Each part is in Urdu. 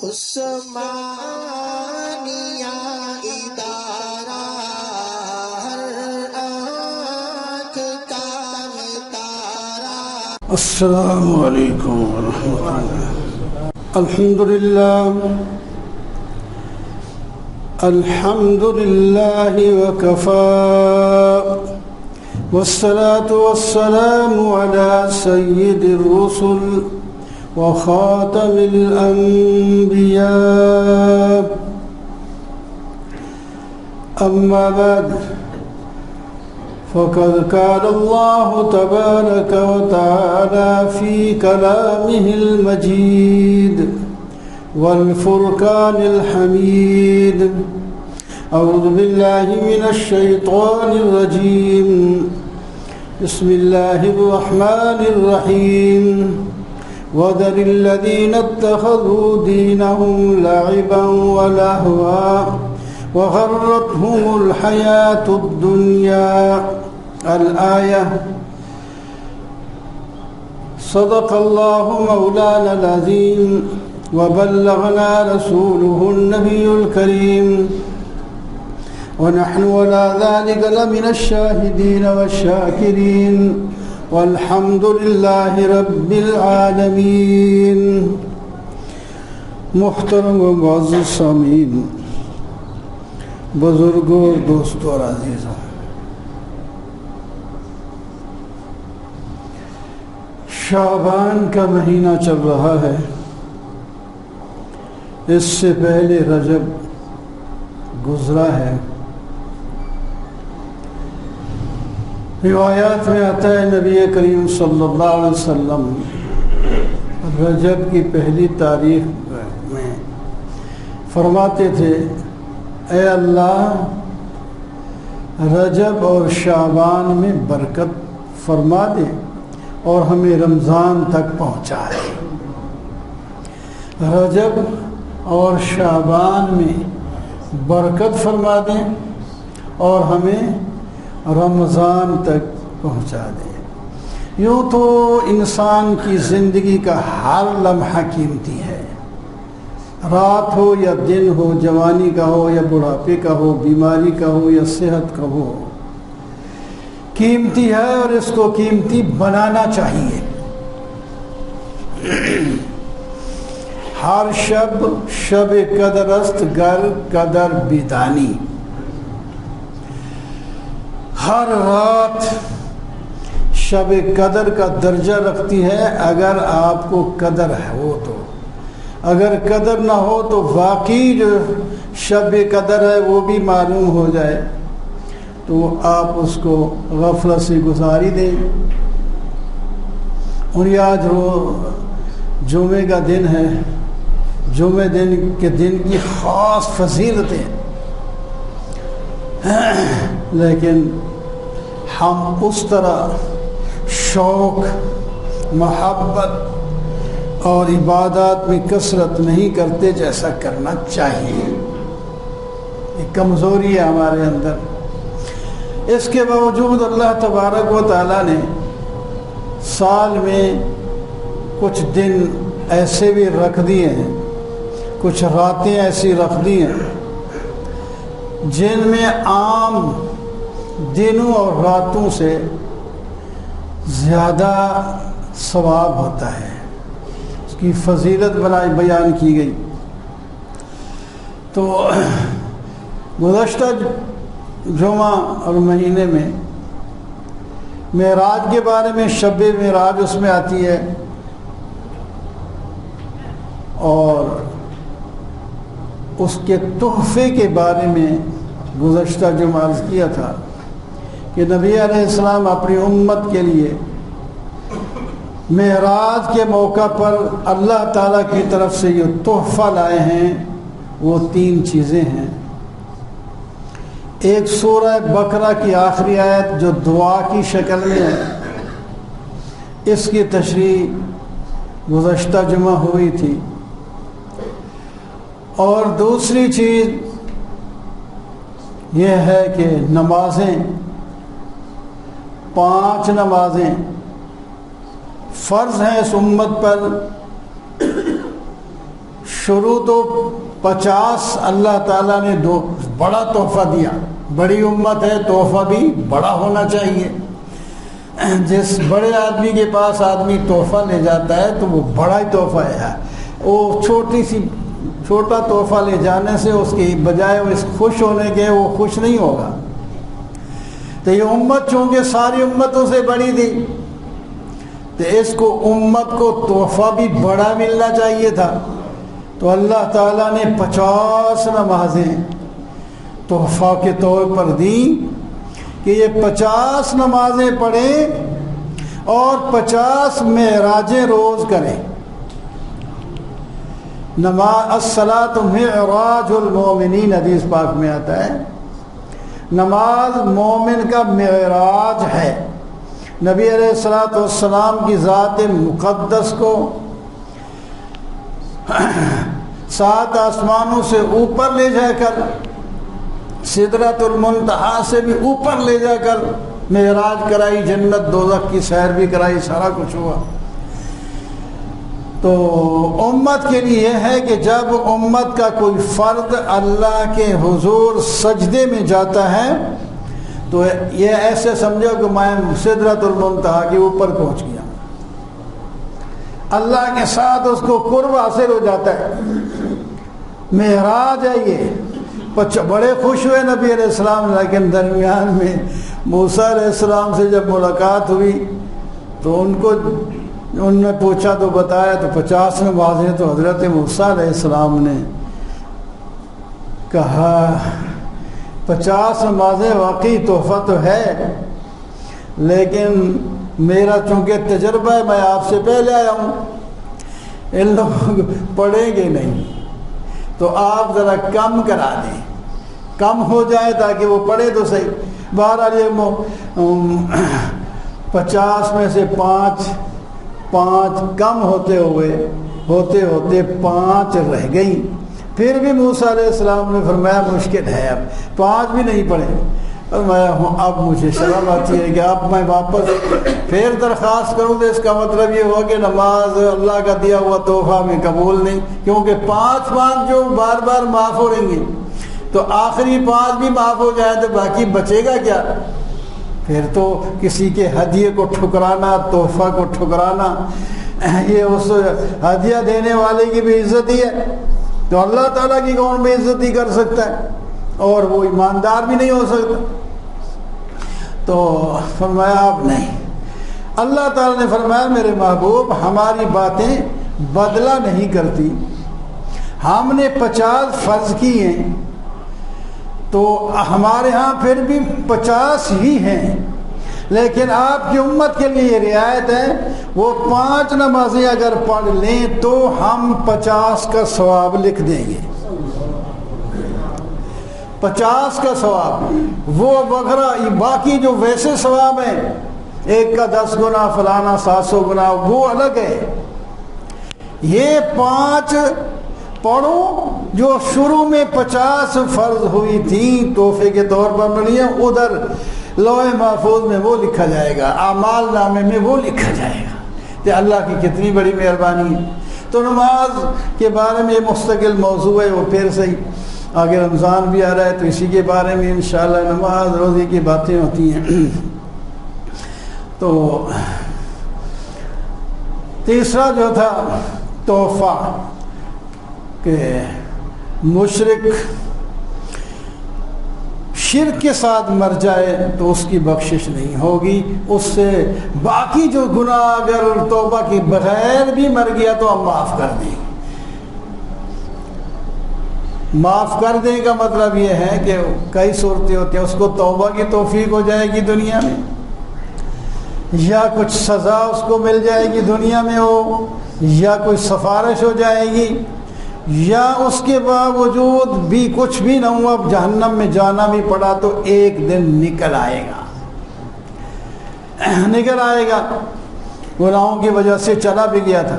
عثمانیہ ادارہ ہر آنکھ کا تارا۔ السلام علیکم ورحمۃ اللہ۔ الحمد للہ وکفى والصلاة والسلام على سید الرسل وخاتم الأنبياء، أما بعد فقد قال الله تبارك وتعالى في كلامه المجيد والفرقان الحميد: أعوذ بالله من الشيطان الرجيم، بسم الله الرحمن الرحيم، وذر الذين اتخذوا دينهم لعبا ولهوا وغرتهم الحياة الدنيا الآية۔ صدق الله مولانا العظيم وبلغنا رسوله النبي الكريم، ونحن على ذلك لمن الشاهدين والشاكرين، والحمد لله رب العالمين۔ محترم و معزز سامعین، بزرگوں، دوستوں اور عزیزوں، شعبان کا مہینہ چل رہا ہے۔ اس سے پہلے رجب گزرا ہے۔ روایات میں آتا ہے نبی کریم صلی اللہ علیہ وسلم رجب کی پہلی تاریخ میں فرماتے تھے: اے اللہ، رجب اور شعبان میں برکت فرما دے اور ہمیں رمضان تک پہنچا دے۔ رجب اور شعبان میں برکت فرما دیں اور ہمیں رمضان تک پہنچا دیں۔ یوں تو انسان کی زندگی کا ہر لمحہ قیمتی ہے، رات ہو یا دن ہو، جوانی کا ہو یا بڑھاپے کا ہو، بیماری کا ہو یا صحت کا ہو، قیمتی ہے اور اس کو قیمتی بنانا چاہیے۔ ہر شب شب قدر است گر قدر بیدانی، ہر رات شب قدر کا درجہ رکھتی ہے اگر آپ کو قدر ہو تو۔ اگر قدر نہ ہو تو واقعی جو شب قدر ہے وہ بھی معلوم ہو جائے تو آپ اس کو غفلت سے گزاری دیں۔ اور یہ آج جمعے کا دن ہے، جمعے کے دن کی خاص فضیلتیں، لیکن ہم اس طرح شوق، محبت اور عبادات میں کثرت نہیں کرتے جیسا کرنا چاہیے۔ یہ کمزوری ہے ہمارے اندر۔ اس کے باوجود اللہ تبارک و تعالیٰ نے سال میں کچھ دن ایسے بھی رکھ دیے ہیں، کچھ راتیں ایسی رکھ دی ہیں جن میں عام دنوں اور راتوں سے زیادہ ثواب ہوتا ہے، اس کی فضیلت بیان کی گئی۔ تو گزشتہ جمعہ اور مہینے میں معراج کے بارے میں، شب معراج اس میں آتی ہے، اور اس کے تحفے کے بارے میں گزشتہ جمعہ عرض کیا تھا کہ نبی علیہ السلام اپنی امت کے لیے معراج کے موقع پر اللہ تعالیٰ کی طرف سے یہ تحفہ لائے ہیں۔ وہ 3 چیزیں ہیں۔ ایک سورہ بقرہ کی آخری آیت جو دعا کی شکل میں ہے، اس کی تشریح گزشتہ جمعہ ہوئی تھی۔ اور دوسری چیز یہ ہے کہ نمازیں، 5 نمازیں فرض ہیں اس امت پر، شروع تو 50 اللہ تعالیٰ نے دو بڑا تحفہ دیا. بڑی امت ہے، تحفہ بھی بڑا ہونا چاہیے. جس بڑے آدمی کے پاس آدمی تحفہ لے جاتا ہے تو وہ بڑا ہی تحفہ ہے. وہ چھوٹا تحفہ لے جانے سے اس کی بجائے وہ اس خوش ہونے کے وہ خوش نہیں ہوگا. تو یہ امت چونکہ ساری امتوں سے بڑی تھی تو اس کو امت کو تحفہ بھی بڑا ملنا چاہیے تھا. تو اللہ تعالیٰ نے 50 نمازیں تحفہ کے طور پر دیں کہ یہ 50 نمازیں پڑھیں اور 50 معراجیں روز کریں. نماز الصلاۃ معراج المومنین حدیث پاک میں آتا ہے. نماز مومن کا معراج ہے. نبی علیہ الصلاۃ والسلام کی ذات مقدس کو 7 آسمانوں سے اوپر لے جا کر سدرۃ المنتہا سے بھی اوپر لے جا کر معراج کرائی، جنت دوزخ کی سیر بھی کرائی، سارا کچھ ہوا. تو امت کے لیے یہ ہے کہ جب امت کا کوئی فرد اللہ کے حضور سجدے میں جاتا ہے تو یہ ایسے سمجھو کہ میں سدرۃ المنتہا کے اوپر پہنچ گیا. اللہ کے ساتھ اس کو قرب حاصل ہو جاتا ہے. معراج ہے یہ. بڑے خوش ہوئے نبی علیہ السلام، لیکن درمیان میں موسیٰ علیہ السلام سے جب ملاقات ہوئی تو ان نے پوچھا تو بتایا تو 50 نمازیں. تو حضرت موسیٰ علیہ السلام نے کہا 50 نمازیں واقعی تحفہ تو ہے، لیکن میرا چونکہ تجربہ ہے، میں آپ سے پہلے آیا ہوں، ان لوگ پڑھیں گے نہیں، تو آپ ذرا کم کرا دیں، کم ہو جائے تاکہ وہ پڑھے تو صحیح. بہرحال یہ 50 میں سے 5 کم ہوتے ہوتے 5 رہ گئی. پھر بھی موسیٰ علیہ السلام نے فرمایا مشکل ہے، اب 5 بھی نہیں پڑھے. اور میں اب مجھے شرم آتی ہے کہ اب میں واپس پھر درخواست کروں تو اس کا مطلب یہ ہوا کہ نماز اللہ کا دیا ہوا تحفہ میں قبول نہیں، کیونکہ 5 جو بار بار معاف ہو رہیں گے تو آخری 5 بھی معاف ہو جائے تو باقی بچے گا کیا؟ پھر تو کسی کے ہدیے کو ٹھکرانا، تحفہ کو ٹھکرانا، یہ اس ہدیہ دینے والے کی بھی عزتی ہے. تو اللہ تعالیٰ کی کون بے عزتی کر سکتا ہے؟ اور وہ ایماندار بھی نہیں ہو سکتا. تو فرمایا آپ نہیں. اللہ تعالیٰ نے فرمایا میرے محبوب ہماری باتیں بدلہ نہیں کرتی. ہم نے 50 فرض کی ہیں تو ہمارے ہاں پھر بھی 50 ہی ہیں، لیکن آپ کی امت کے لیے رعایت ہے، وہ 5 نمازیں اگر پڑھ لیں تو ہم 50 کا ثواب لکھ دیں گے. 50 کا ثواب، وہ وغیرہ باقی جو ویسے ثواب ہیں، ایک کا 10 گنا، فلانا 700 گنا، وہ الگ ہے. یہ 5 پڑھو جو شروع میں 50 فرض ہوئی تھی تحفے کے طور پر ملی ہیں، ادھر لوح محفوظ میں وہ لکھا جائے گا، اعمال نامے میں وہ لکھا جائے گا. کہ اللہ کی کتنی بڑی مہربانی ہے. تو نماز کے بارے میں مستقل موضوع ہے، وہ پھر صحیح. آگے رمضان بھی آ رہا ہے تو اسی کے بارے میں انشاءاللہ نماز روزے کی باتیں ہوتی ہیں. تو تیسرا جو تھا تحفہ کہ مشرک شرک کے ساتھ مر جائے تو اس کی بخشش نہیں ہوگی، اس سے باقی جو گناہ اگر توبہ کی بغیر بھی مر گیا تو ہم معاف کر دیں. معاف کر دیں کا مطلب یہ ہے کہ کئی صورتیں ہوتی ہیں، اس کو توبہ کی توفیق ہو جائے گی دنیا میں، یا کچھ سزا اس کو مل جائے گی دنیا میں ہو، یا کوئی سفارش ہو جائے گی، یا اس کے باوجود بھی کچھ بھی نہ ہوا، جہنم میں جانا بھی پڑا تو ایک دن نکل آئے گا، گناہوں کی وجہ سے چلا بھی گیا تھا.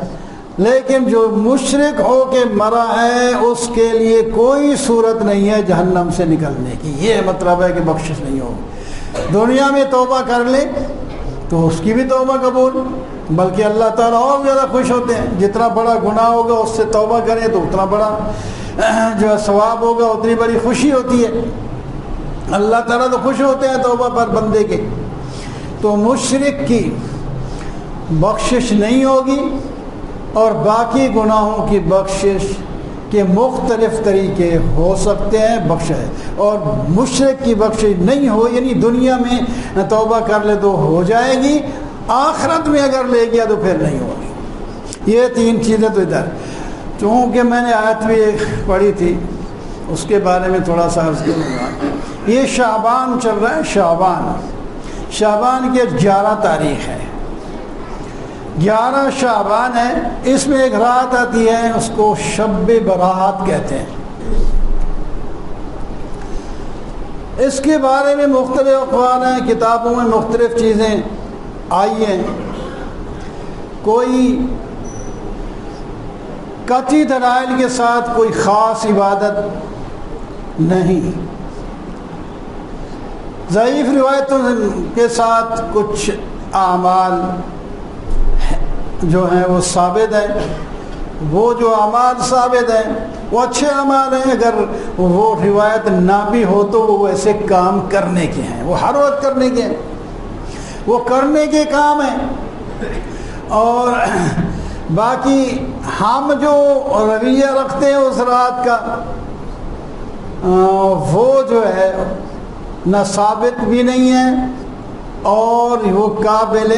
لیکن جو مشرک ہو کے مرا ہے اس کے لیے کوئی صورت نہیں ہے جہنم سے نکلنے کی. یہ مطلب ہے کہ بخشش نہیں ہوگی. دنیا میں توبہ کر لے تو اس کی بھی توبہ قبول، بلکہ اللہ تعالیٰ اور زیادہ خوش ہوتے ہیں. جتنا بڑا گناہ ہوگا اس سے توبہ کریں تو اتنا بڑا جو ہے ثواب ہوگا, اتنی بڑی خوشی ہوتی ہے. اللہ تعالیٰ تو خوش ہوتے ہیں توبہ پر بندے کے. تو مشرک کی بخشش نہیں ہوگی, اور باقی گناہوں کی بخشش کے مختلف طریقے ہو سکتے ہیں بخش ہے. اور مشرک کی بخشش نہیں ہو, یعنی دنیا میں توبہ کر لے تو ہو جائے گی, آخرت میں اگر لے گیا تو پھر نہیں ہوگی. یہ تین چیزیں تو ادھر. چونکہ میں نے آیت بھی ایک پڑھی تھی, اس کے بارے میں تھوڑا سا عرض کروں گا. یہ شعبان چل رہا ہے. شعبان کی 11 تاریخ ہے, 11 شعبان ہے. اس میں ایک رات آتی ہے, اس کو شب برات کہتے ہیں. اس کے بارے میں مختلف اقوال ہیں, کتابوں میں مختلف چیزیں آئی ہیں. کوئی قطعی دلائل کے ساتھ کوئی خاص عبادت نہیں, ضعیف روایتوں کے ساتھ کچھ اعمال جو ہیں وہ ثابت ہیں. وہ جو اعمال ثابت ہیں وہ اچھے اعمال ہیں. اگر وہ روایت نہ بھی ہو تو وہ ایسے کام کرنے کے ہیں, وہ ہر وقت کرنے کے ہیں, وہ کرنے کے کام ہیں. اور باقی ہم جو رویہ رکھتے ہیں اس رات کا, وہ جو ہے نہ ثابت بھی نہیں ہے, اور وہ قابل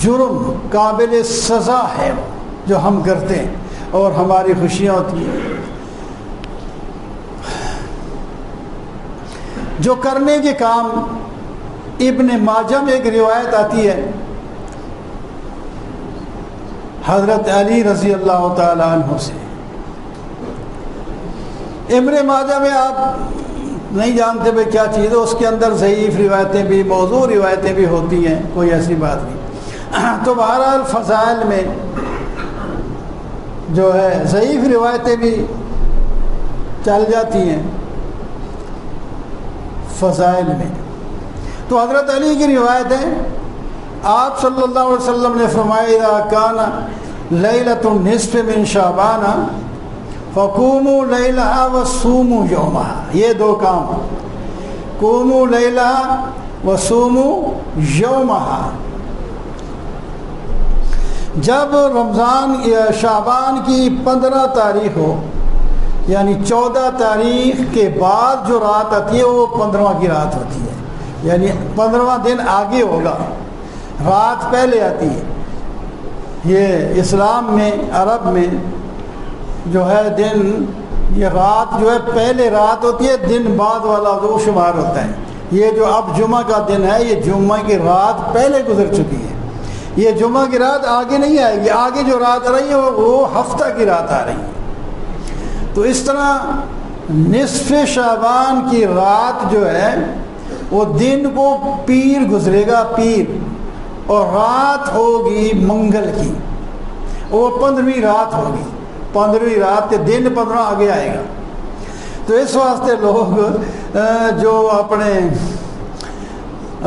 جرم, قابل سزا ہے جو ہم کرتے ہیں, اور ہماری خوشیاں ہوتی ہیں. جو کرنے کے کام, ابن ماجہ میں ایک روایت آتی ہے حضرت علی رضی اللہ تعالیٰ عنہ سے. ابن ماجہ میں آپ نہیں جانتے بھائی کیا چیز ہے, اس کے اندر ضعیف روایتیں بھی, موضوع روایتیں بھی ہوتی ہیں, کوئی ایسی بات نہیں. تو بہرحال فضائل میں جو ہے ضعیف روایتیں بھی چل جاتی ہیں فضائل میں. تو حضرت علی کی روایت ہے, آپ صلی اللہ علیہ وسلم نے فرمایا اذا کان لیلۃ النصف من شعبان فقوموا لیلہا وصوموا یومہا. یہ 2 کام, قوموا لیلہا وصوموا یومہا. جب رمضان یا شعبان کی 15 تاریخ ہو, یعنی 14 تاریخ کے بعد جو رات آتی ہے وہ 15واں کی رات ہوتی ہے, یعنی 15واں دن آگے ہوگا, رات پہلے آتی ہے. یہ اسلام میں, عرب میں جو ہے دن, یہ رات جو ہے پہلے رات ہوتی ہے, دن بعد والا وہ شمار ہوتا ہے. یہ جو اب جمعہ کا دن ہے, یہ جمعہ کی رات پہلے گزر چکی ہے, یہ جمعہ کی رات آگے نہیں آئے گی. آگے جو رات آ رہی ہے وہ ہفتہ کی رات آ رہی ہے. تو اس طرح نصف شعبان کی رات جو ہے وہ دن کو پیر گزرے گا, پیر, اور رات ہوگی منگل کی, وہ 15ویں رات ہوگی. 15ویں رات کے دن 15 آگے آئے گا. تو اس واسطے لوگ جو اپنے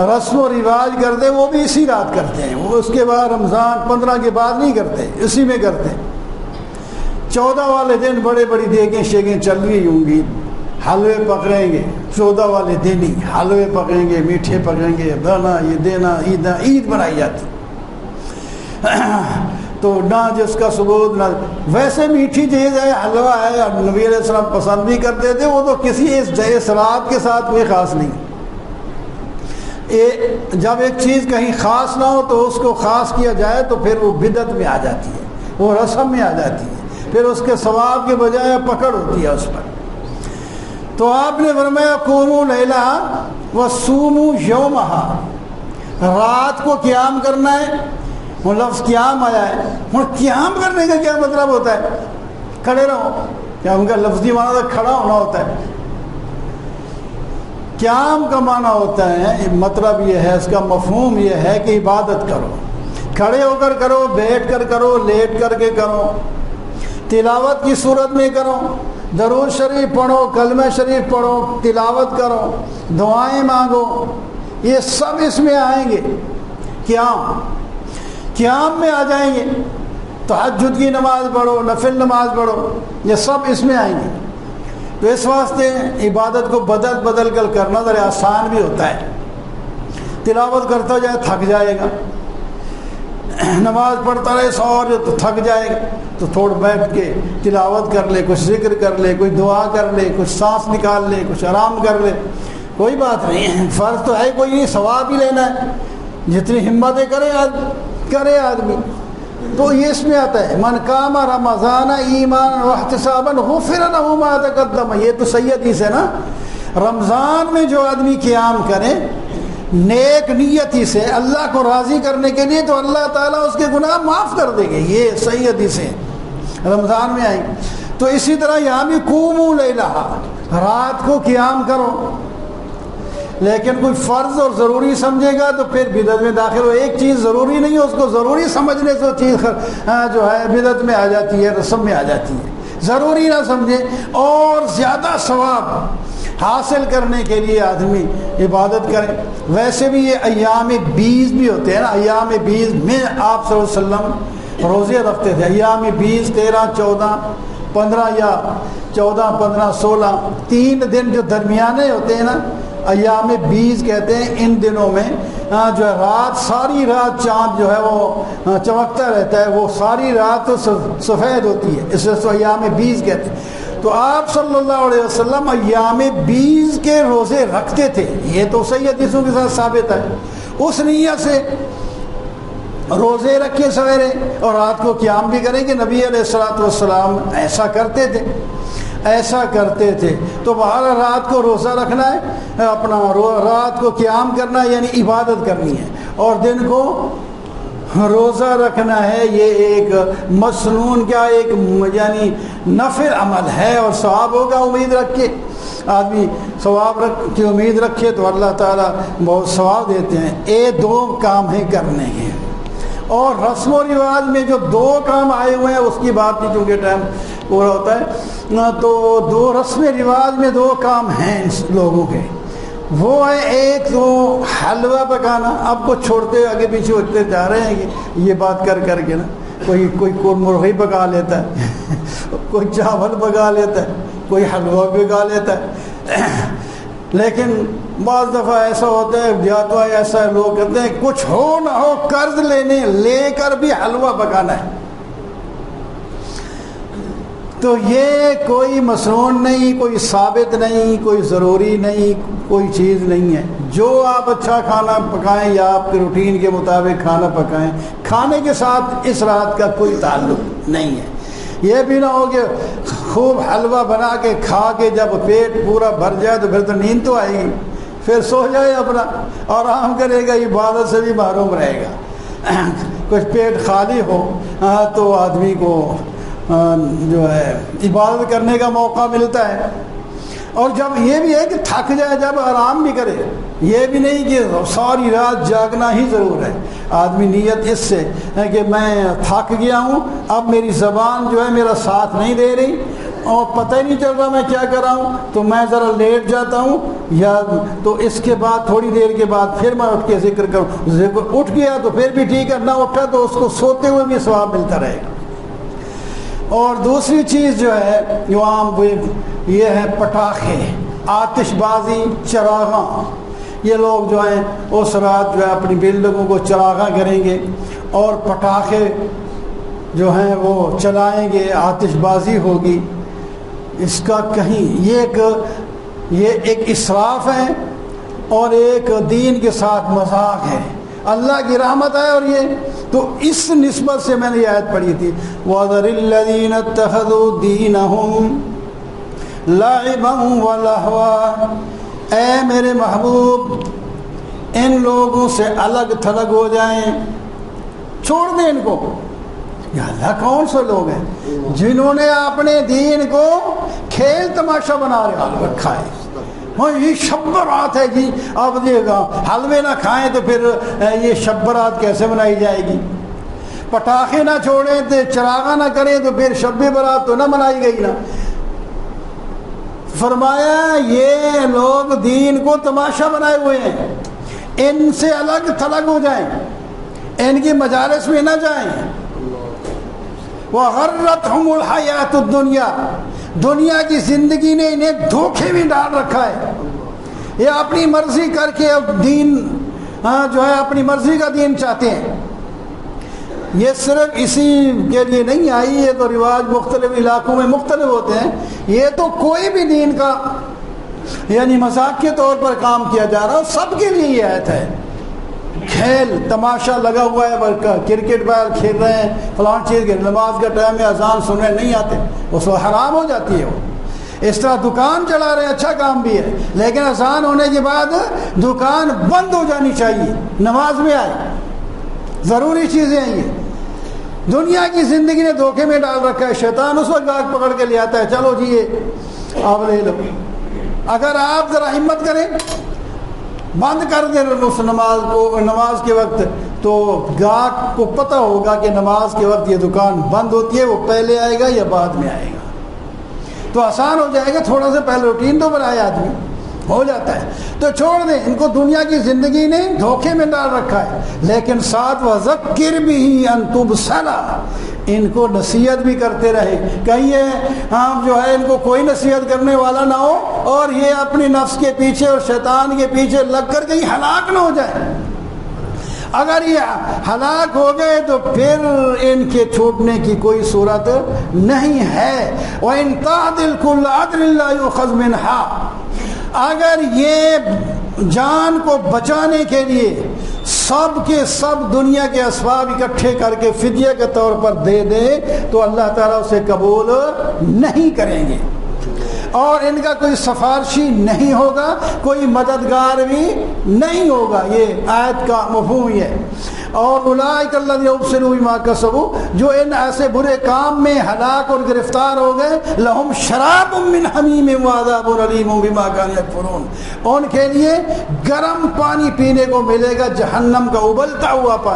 رسم و رواج کرتے ہیں وہ بھی اسی رات کرتے ہیں. وہ اس کے بعد رمضان 15 کے بعد نہیں کرتے, اسی میں کرتے ہیں. 14 والے دن بڑے بڑی دیگیں شیگیں چل رہی ہوں گی, حلوے پکڑیں گے. 14 والے دن ہی حلوے پکڑیں گے, میٹھے پکڑیں گے, بنا یہ دینا, عید بنائی جاتی. تو نہ جس کا ثبوت, نہ ویسے میٹھی چیز ہے, حلوہ ہے, نبی علیہ السلام پسند بھی کرتے تھے. وہ تو کسی اس رات کے ساتھ کوئی خاص نہیں. جب ایک چیز کہیں خاص نہ ہو تو اس کو خاص کیا جائے تو پھر وہ بدعت میں آ جاتی ہے, وہ رسم میں آ جاتی ہے, پھر اس کے ثواب کے بجائے پکڑ ہوتی ہے اس پر. تو آپ نے فرمایا قوموا لیلہا وصوموا یومہا, رات کو قیام کرنا ہے. وہ لفظ قیام آیا ہے. اور قیام کرنے کا کیا مطلب ہوتا ہے؟ کھڑے رہو. قیام کا لفظی معنی تو کھڑا ہونا ہوتا ہے. قیام کا معنی ہوتا ہے, مطلب یہ ہے, اس کا مفہوم یہ ہے کہ عبادت کرو, کھڑے ہو کر کرو, بیٹھ کر کرو, لیٹ کر کے کرو, تلاوت کی صورت میں کرو, درود شریف پڑھو, کلمہ شریف پڑھو, تلاوت کرو, دعائیں مانگو, یہ سب اس میں آئیں گے. قیام قیام میں آ جائیں گے، تہجد کی نماز پڑھو، نفل نماز پڑھو، یہ سب اس میں آئیں گے۔ تو اس واسطے عبادت کو بدل بدل کر کرنا ذرا آسان بھی ہوتا ہے۔ تلاوت کرتا جائے تھک جائے گا، نماز پڑھتا رہے سو تو تھک جائے گا، تو تھوڑا بیٹھ کے تلاوت کر لے، کچھ ذکر کر لے، کوئی دعا کر لے، کچھ سانس نکال لے، کچھ آرام کر لے، کوئی بات نہیں، فرض تو ہے کوئی نہیں، ثواب ہی لینا ہے، جتنی ہمتیں کرے آدمی۔ تو یہ اس میں آتا ہے من قام رمضان ایمانا واحتسابا غفر له ما تقدم، یہ تو صحیح حدیث ہے نا۔ رمضان میں جو آدمی قیام کرے نیک نیتی سے اللہ کو راضی کرنے کے لیے، تو اللہ تعالیٰ اس کے گناہ معاف کر دے گے، یہ صحیح حدیث ہے، رمضان میں آئیں۔ تو اسی طرح یہاں بھی قوموا لیلہا، رات کو قیام کرو، لیکن کوئی فرض اور ضروری سمجھے گا تو پھر بدعت میں داخل ہو۔ ایک چیز ضروری نہیں ہے، اس کو ضروری سمجھنے سے وہ چیز جو ہے بدعت میں آ جاتی ہے، رسم میں آ جاتی ہے۔ ضروری نہ سمجھے اور زیادہ ثواب حاصل کرنے کے لیے آدمی عبادت کرے۔ ویسے بھی یہ ایام بیس بھی ہوتے ہیں نا، ایام بیس میں آپ صلی اللہ علیہ وسلم روزے رکھتے تھے۔ ایام بیس 13، 14، 15 یا 14، 15، 16 3 دن جو درمیانے ہوتے ہیں نا، ایام بیس کہتے ہیں۔ ان دنوں میں جو ہے رات، ساری رات چاند جو ہے وہ چمکتا رہتا ہے، وہ ساری رات تو سفید ہوتی ہے، اس سے تو ایام بیس کہتے ہیں۔ تو آپ صلی اللہ علیہ وسلم ایام بیس کے روزے رکھتے تھے، یہ تو صحیح حدیثوں کے ساتھ ثابت ہے۔ اس نیت سے روزے رکھے سویرے اور رات کو قیام بھی کریں کہ نبی علیہ الصلوۃ والسلام ایسا کرتے تھے۔ تو بہر رات کو روزہ رکھنا ہے، اپنا رات کو قیام کرنا ہے، یعنی عبادت کرنی ہے، اور دن کو روزہ رکھنا ہے۔ یہ ایک مسنون کیا ایک یعنی نفل عمل ہے، اور ثواب ہوگا امید رکھ کے۔ آدمی ثواب کی امید رکھے تو اللہ تعالیٰ بہت ثواب دیتے ہیں۔ یہ 2 کام ہیں کرنے کے۔ اور رسم و رواج میں جو 2 کام آئے ہوئے ہیں اس کی بات نہیں، چونکہ ٹائم پورا ہوتا ہے، تو 2 رسم رواج میں 2 کام ہیں لوگوں کے۔ وہ ہے ایک تو حلوہ پکانا، اب کو چھوڑتے آگے پیچھے ہوتے جا رہے ہیں کہ یہ بات کر کے نا، کوئی مرغی پکا لیتا ہے، کوئی چاول پکا لیتا ہے، کوئی حلوہ پکا لیتا ہے۔ لیکن بعض دفعہ ایسا ہوتا ہے، یا تو ایسا لوگ کہتے ہیں کچھ ہو نہ ہو قرض لے کر بھی حلوہ پکانا ہے۔ تو یہ کوئی مسنون نہیں، کوئی ثابت نہیں، کوئی ضروری نہیں، کوئی چیز نہیں ہے۔ جو آپ اچھا کھانا پکائیں یا آپ کے روٹین کے مطابق کھانا پکائیں، کھانے کے ساتھ اس رات کا کوئی تعلق نہیں ہے۔ یہ بھی نہ ہو کہ خوب حلوہ بنا کے کھا کے جب پیٹ پورا بھر جائے تو پھر تو نیند تو آئے گی، پھر سو جائے اپنا آرام کرے گا، عبادت سے بھی محروم رہے گا۔ کچھ پیٹ خالی ہو تو آدمی کو جو ہے عبادت کرنے کا موقع ملتا ہے۔ اور جب یہ بھی ہے کہ تھک جائے جب آرام بھی کرے، یہ بھی نہیں کہ ساری رات جاگنا ہی ضرور ہے۔ آدمی نیت اس سے ہے کہ میں تھک گیا ہوں، اب میری زبان جو ہے میرا ساتھ نہیں دے رہی اور پتہ ہی نہیں چل رہا میں کیا کر رہا ہوں، تو میں ذرا لیٹ جاتا ہوں، یا تو اس کے بعد تھوڑی دیر کے بعد پھر میں اٹھ کے ذکر کروں۔ ذکر اٹھ گیا تو پھر بھی ٹھیک ہے، نہ اٹھا تو اس کو سوتے ہوئے بھی ثواب ملتا رہے گا۔ اور دوسری چیز جو ہے جو عام یہ ہے پٹاخے، آتش بازی، چراغاں۔ یہ لوگ جو ہیں اس رات جو ہے اپنی بلڈنگوں کو چراغاں کریں گے اور پٹاخے جو ہیں وہ چلائیں گے، آتش بازی ہوگی۔ اس کا کہیں یہ ایک اسراف ہے اور ایک دین کے ساتھ مذاق ہے۔ اللہ کی رحمت ہے، اور یہ تو اس نسبت سے میں نے یہ آیت پڑھی تھی، وَذَرِ الَّذِينَ اتَّخَذُوا دِينَهُمْ لَعِبًا وَلَهْوًا، اے میرے محبوب ان لوگوں سے الگ تھلگ ہو جائیں، چھوڑ دیں ان کو۔ یا اللہ کون سے لوگ ہیں جنہوں نے اپنے دین کو کھیل تماشا بنا رکھا ہے۔ ہاں یہ شب برات ہے جی، اب دیکھا حلوے نہ کھائیں تو پھر یہ شب برات کیسے منائی جائے گی؟ پٹاخے نہ چھوڑیں تو چراغاں نہ کریں تو پھر شب برات تو نہ منائی گئی نا۔ فرمایا یہ لوگ دین کو تماشا بنائے ہوئے ہیں، ان سے الگ تھلگ ہو جائیں۔ ان کی مجالس میں نہ جائیں. وغرتہم الحیات الدنیا، دنیا کی زندگی نے انہیں دھوکے میں ڈال رکھا ہے. یہ اپنی مرضی کر کے اب دین جو ہے اپنی مرضی کا دین چاہتے ہیں. یہ صرف اسی کے لیے نہیں آئی، یہ تو رواج مختلف علاقوں میں مختلف ہوتے ہیں. یہ تو کوئی بھی دین کا یعنی مذاق کے طور پر کام کیا جا رہا ہے، سب کے لیے یہ آیت ہے. کھیل تماشا لگا ہوا ہے، کرکٹ بال کھیل رہے ہیں، فلاں چیز کے نماز کا ٹائم ہے، اذان سننے نہیں آتے، اس وقت حرام ہو جاتی ہے. وہ اس طرح دکان چلا رہے ہیں، اچھا کام بھی ہے، لیکن اذان ہونے کے بعد دکان بند ہو جانی چاہیے، نماز میں آئے. ضروری چیزیں ہیں یہ. دنیا کی زندگی نے دھوکے میں ڈال رکھا ہے. شیطان اس وقت گاہک پکڑ کے لے آتا ہے، چلو جی یہ آپ لے لو. اگر آپ ذرا ہمت کریں بند کر دیں اس نماز کو نماز کے وقت، تو گاہک کو پتہ ہوگا کہ نماز کے وقت یہ دکان بند ہوتی ہے، وہ پہلے آئے گا یا بعد میں آئے گا. تو آسان ہو جائے گا، تھوڑا سا پہلے روٹین تو بنائے آدمی ہو جاتا ہے. تو چھوڑ دیں ان کو، دنیا کی زندگی نے دھوکے میں ڈال رکھا ہے. لیکن ساتھ وذکر بھی ان تبصلا، ان کو نصیحت بھی کرتے رہے. کہیں یہ آپ جو ہے ان کو کوئی نصیحت کرنے والا نہ ہو اور یہ اپنی نفس کے پیچھے اور شیطان کے پیچھے لگ کر کہیں ہلاک نہ ہو جائے. اگر یہ ہلاک ہو گئے تو پھر ان کے چھوٹنے کی کوئی صورت نہیں ہے. وَإِن تَعْدِلْ كُلَّ عَدْلٍ لَا يُؤْخَذْ مِنْهَا، اگر یہ جان کو بچانے کے لیے سب کے سب دنیا کے اسباب اکٹھے کر کے فدیہ کے طور پر دے دے تو اللہ تعالیٰ اسے قبول نہیں کریں گے، اور ان کا کوئی سفارشی نہیں ہوگا، کوئی مددگار بھی نہیں ہوگا. یہ آیت کا مفہوم یہ ہے. اور اولئک الذین ابسلوا بما کسبوا، جو ان ایسے برے کام میں ہلاک اور گرفتار ہو گئے، لہم شراب من حمیم وعذاب علیم بما کانوا یکفرون، ان کے لیے گرم پانی پینے کو ملے گا، جہنم کا ابلتا ہوا پانی.